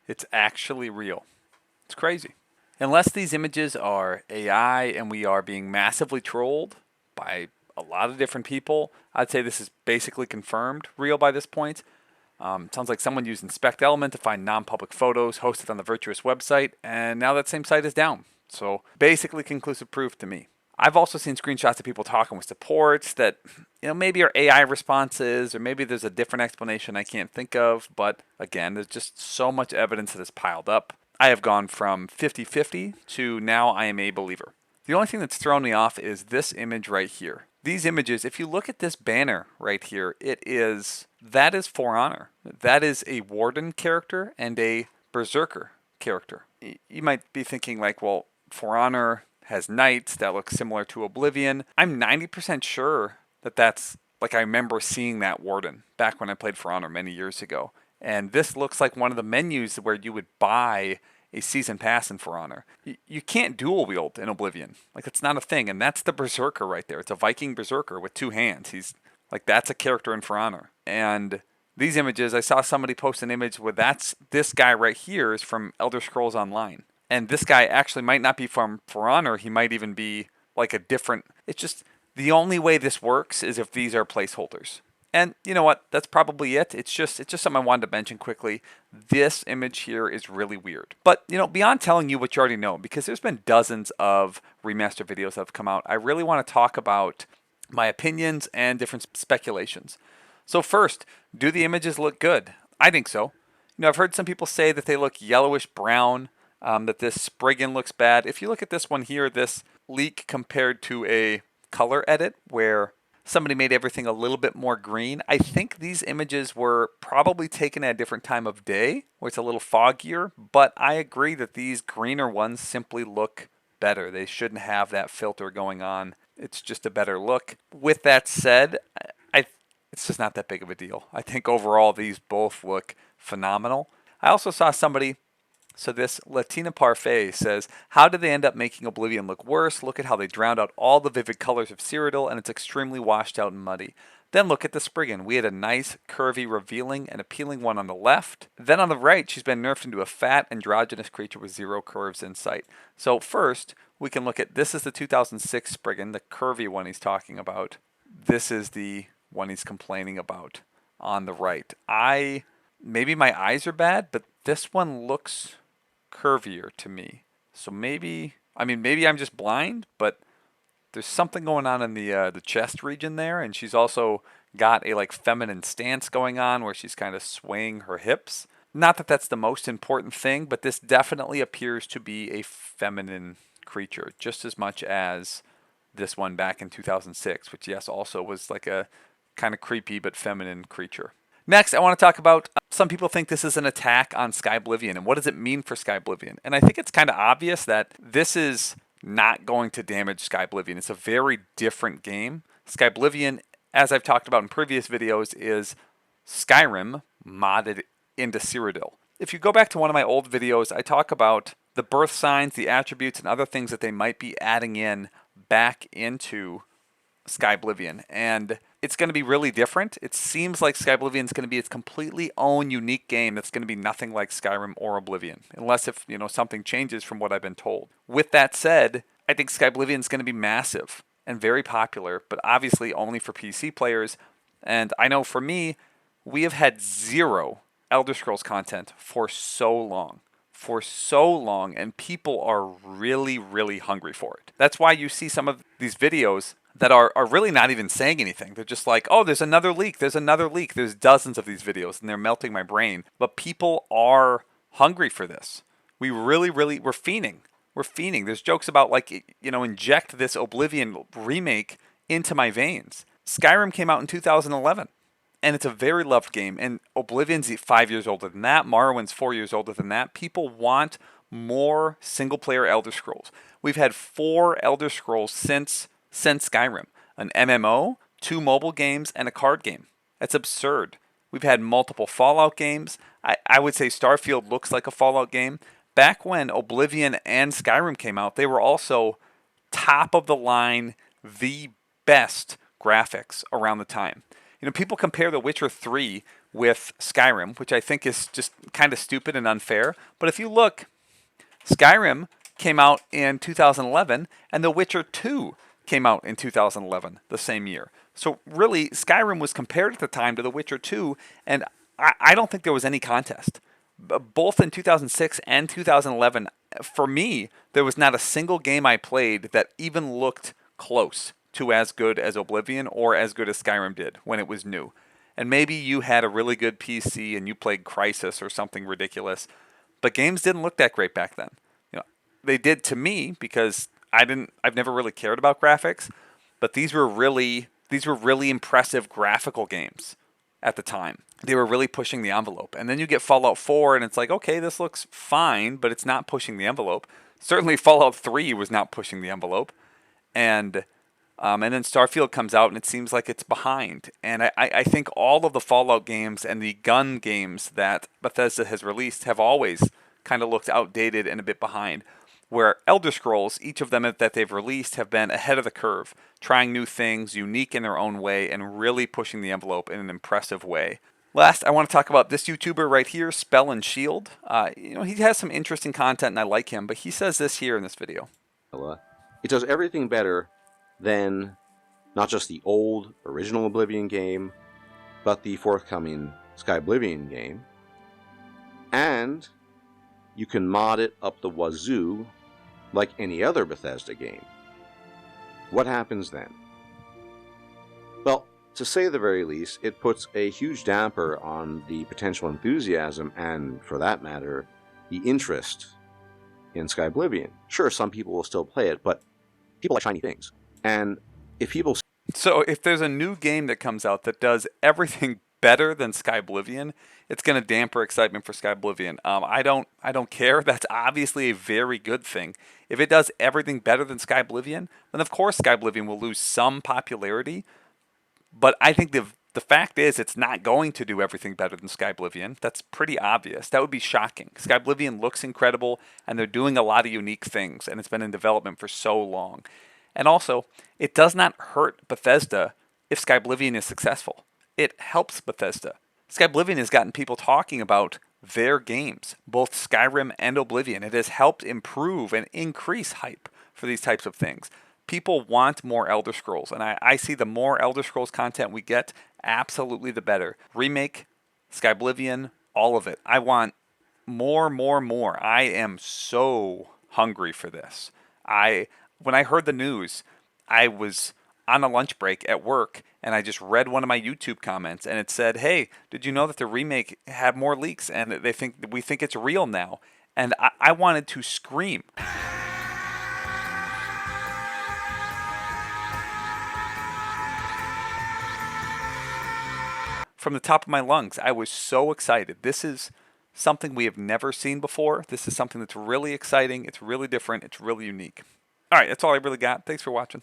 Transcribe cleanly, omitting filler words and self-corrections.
It's actually real. It's crazy. Unless these images are AI and we are being massively trolled by a lot of different people, I'd say this is basically confirmed real by this point. Sounds like someone used Inspect Element to find non-public photos hosted on the Virtuous website, and now that same site is down. So basically conclusive proof to me. I've also seen screenshots of people talking with supports that, maybe are AI responses, or maybe there's a different explanation I can't think of, but again, there's just so much evidence that has piled up. I have gone from 50-50 to now I am a believer. The only thing that's thrown me off is this image right here. These images, if you look at this banner right here, that is For Honor. That is a Warden character and a Berserker character. You might be thinking like, well, For Honor has knights that look similar to Oblivion. I'm 90% sure that that's, like, I remember seeing that Warden back when I played For Honor many years ago. And this looks like one of the menus where you would buy a season pass in For Honor. You can't dual wield in Oblivion. Like, it's not a thing. And that's the Berserker right there. It's a Viking Berserker with two hands. He's like, that's a character in For Honor. And these images, I saw somebody post an image where this guy right here is from Elder Scrolls Online. And this guy actually might not be from For Honor. He might even be like a different. It's just the only way this works is if these are placeholders. And you know what? That's probably it. It's just something I wanted to mention quickly. This image here is really weird. But beyond telling you what you already know, because there's been dozens of remaster videos that have come out, I really want to talk about my opinions and different speculations. So first, do the images look good? I think so. I've heard some people say that they look yellowish brown, that this Spriggan looks bad. If you look at this one here, this leak compared to a color edit where somebody made everything a little bit more green. I think these images were probably taken at a different time of day where it's a little foggier, but I agree that these greener ones simply look better. They shouldn't have that filter going on. It's just a better look. With that said, it's just not that big of a deal. I think overall these both look phenomenal. I also saw somebody, so this Latina Parfait says, how did they end up making Oblivion look worse? Look at how they drowned out all the vivid colors of Cyrodiil, and it's extremely washed out and muddy. Then look at the Spriggan. We had a nice, curvy, revealing, and appealing one on the left. Then on the right, she's been nerfed into a fat, androgynous creature with zero curves in sight. So first, we can look at, this is the 2006 Spriggan, the curvy one he's talking about. This is the one he's complaining about on the right. Maybe my eyes are bad, but this one looks curvier to me. So maybe I'm just blind, but there's something going on in the chest region there, and she's also got a like feminine stance going on where she's kind of swaying her hips. Not that that's the most important thing, but this definitely appears to be a feminine creature just as much as this one back in 2006, which yes also was like a kind of creepy but feminine creature. Next, I want to talk about, some people think this is an attack on Skyblivion, and what does it mean for Skyblivion? And I think it's kind of obvious that this is not going to damage Skyblivion. It's a very different game. Skyblivion, as I've talked about in previous videos, is Skyrim modded into Cyrodiil. If you go back to one of my old videos, I talk about the birth signs, the attributes, and other things that they might be adding in back into Skyblivion, and it's going to be really different. It seems like Skyblivion is going to be its completely own unique game that's going to be nothing like Skyrim or Oblivion, unless if something changes from what I've been told. With that said, I think Skyblivion is going to be massive and very popular, but obviously only for PC players. And I know for me, we have had zero Elder Scrolls content for so long. And people are really, really hungry for it. That's why you see some of these videos that are really not even saying anything. They're just like, oh, there's another leak. There's dozens of these videos, and they're melting my brain. But people are hungry for this. We're fiending. There's jokes about inject this Oblivion remake into my veins. Skyrim came out in 2011. And it's a very loved game. And Oblivion's 5 years older than that. Morrowind's 4 years older than that. People want more single-player Elder Scrolls. We've had 4 Elder Scrolls since Skyrim. An MMO, 2 mobile games, and a card game. That's absurd. We've had multiple Fallout games. I would say Starfield looks like a Fallout game. Back when Oblivion and Skyrim came out, they were also top of the line, the best graphics around the time. People compare The Witcher 3 with Skyrim, which I think is just kind of stupid and unfair. But if you look, Skyrim came out in 2011, and The Witcher 2 came out in 2011, the same year. So really, Skyrim was compared at the time to The Witcher 2, and I don't think there was any contest. Both in 2006 and 2011, for me, there was not a single game I played that even looked close to as good as Oblivion or as good as Skyrim did when it was new. And maybe you had a really good PC and you played Crysis or something ridiculous, but games didn't look that great back then. You know, they did to me because I've never really cared about graphics, but these were really impressive graphical games at the time. They were really pushing the envelope. And then you get Fallout 4 and it's like, okay, this looks fine, but it's not pushing the envelope. Certainly Fallout 3 was not pushing the envelope. And then Starfield comes out and it seems like it's behind. And I think all of the Fallout games and the gun games that Bethesda has released have always kind of looked outdated and a bit behind. Where Elder Scrolls, each of them that they've released, have been ahead of the curve, trying new things, unique in their own way, and really pushing the envelope in an impressive way. Last, I want to talk about this YouTuber right here, Spell and Shield. He has some interesting content and I like him, but he says this here in this video. It does everything better than not just the old original Oblivion game, but the forthcoming Sky Oblivion game. And you can mod it up the wazoo like any other Bethesda game. What happens then? Well, to say the very least, it puts a huge damper on the potential enthusiasm and, for that matter, the interest in Sky Oblivion. Sure, some people will still play it, but people like shiny things. And if people... So if there's a new game that comes out that does everything better than Sky Oblivion, it's going to damper excitement for Sky Oblivion. I don't care. That's obviously a very good thing. If it does everything better than Sky Oblivion, then of course Sky Oblivion will lose some popularity. But I think the fact is it's not going to do everything better than Sky Oblivion. That's pretty obvious. That would be shocking. Sky Oblivion looks incredible, and they're doing a lot of unique things, and it's been in development for so long. And also, it does not hurt Bethesda if Sky Oblivion is successful. It helps Bethesda. Sky Oblivion has gotten people talking about their games, both Skyrim and Oblivion. It has helped improve and increase hype for these types of things. People want more Elder Scrolls, and I see the more Elder Scrolls content we get, absolutely the better. Remake, Sky Oblivion, all of it. I want more, more, more. I am so hungry for this. When I heard the news, I was on a lunch break at work, and I just read one of my YouTube comments, and it said, "Hey, did you know that the remake had more leaks, and we think it's real now?" And I wanted to scream. From the top of my lungs, I was so excited. This is something we have never seen before. This is something that's really exciting. It's really different. It's really unique. All right, that's all I really got. Thanks for watching.